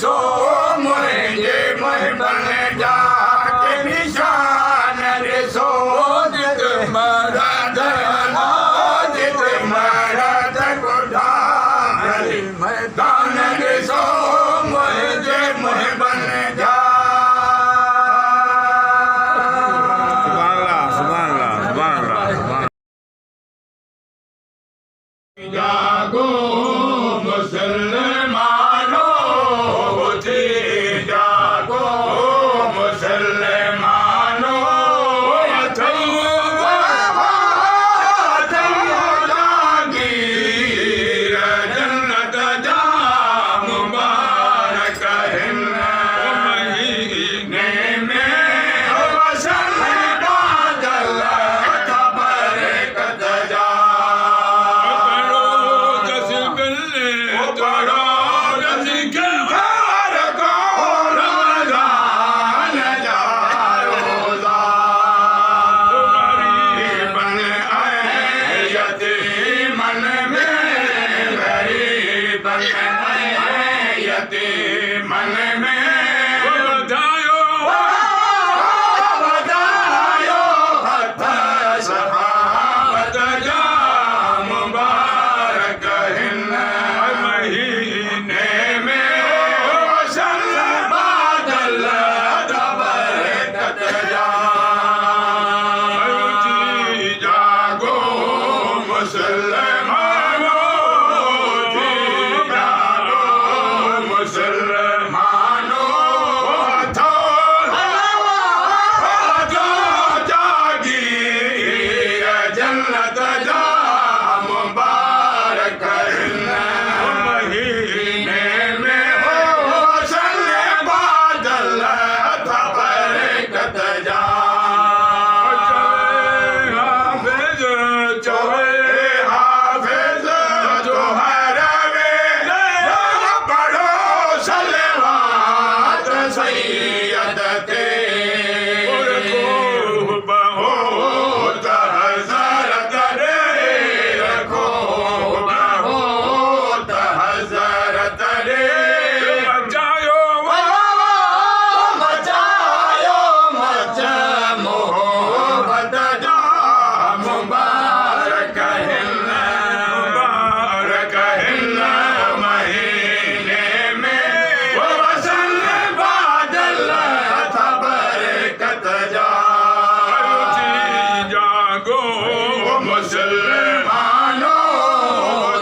सो मुझे मैं बन जा के निशान रे सो जित मरद जित मरद गुठान मैदान रे सो मुझे मैं बन जा। जागो मुसलमानो उठी जागो मुसलमानो जागी जन्नत जा मुबारक महीने में वसन बादल बरकत जा। मन में बधायो हथ सहाबत जा मुबारक महीने में वसन बादल बरकत जा। जागो मुसलमानो मुसलमानो जागी जन्नत जा मुबारक महीने में वसन बादल बरकत जा। हाफिज जो हर सैयद ते बहुत हज़रत रे रखो बहुत हज़रत रे मचायो मच मोहब्बत जा मुबारक महीने में वसन जागो मुसलमानो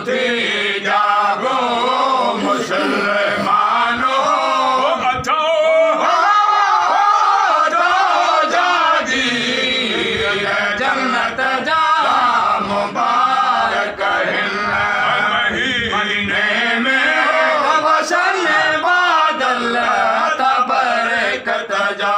थी जागो मुसलमानो जागी जन्नत जा मुबारक महीने में वसन बादल बरकत जा।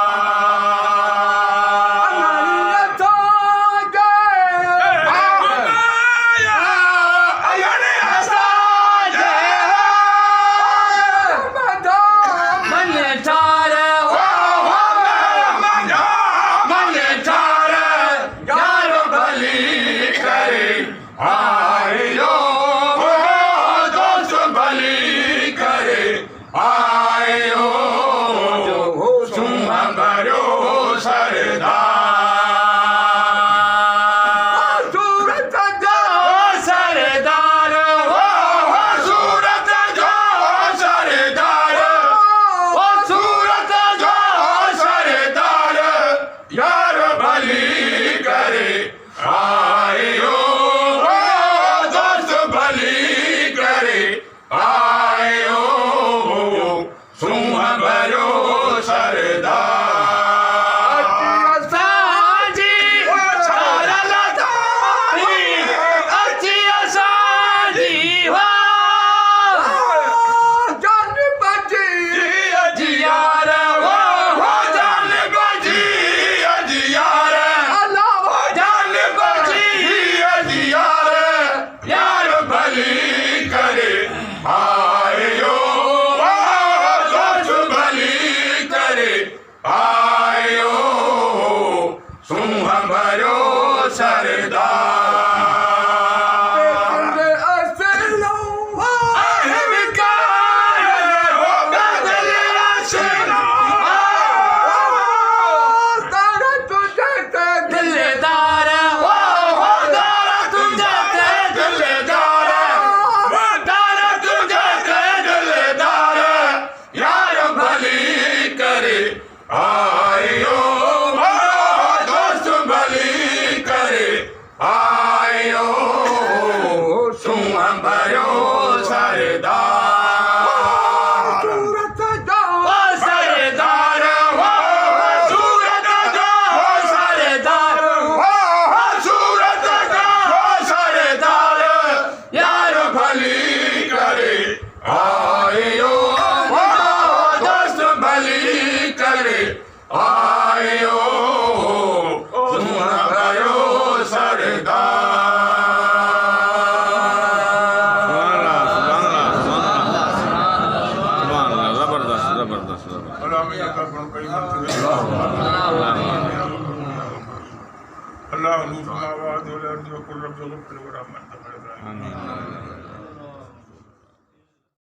आयो दोस्त भली करे आयो सुम जबरदस्त जबरदस्त अल्लाह में का बन कई मत अल्लाह नूर समावात वल अर्द व कुल रब रहमत आमीन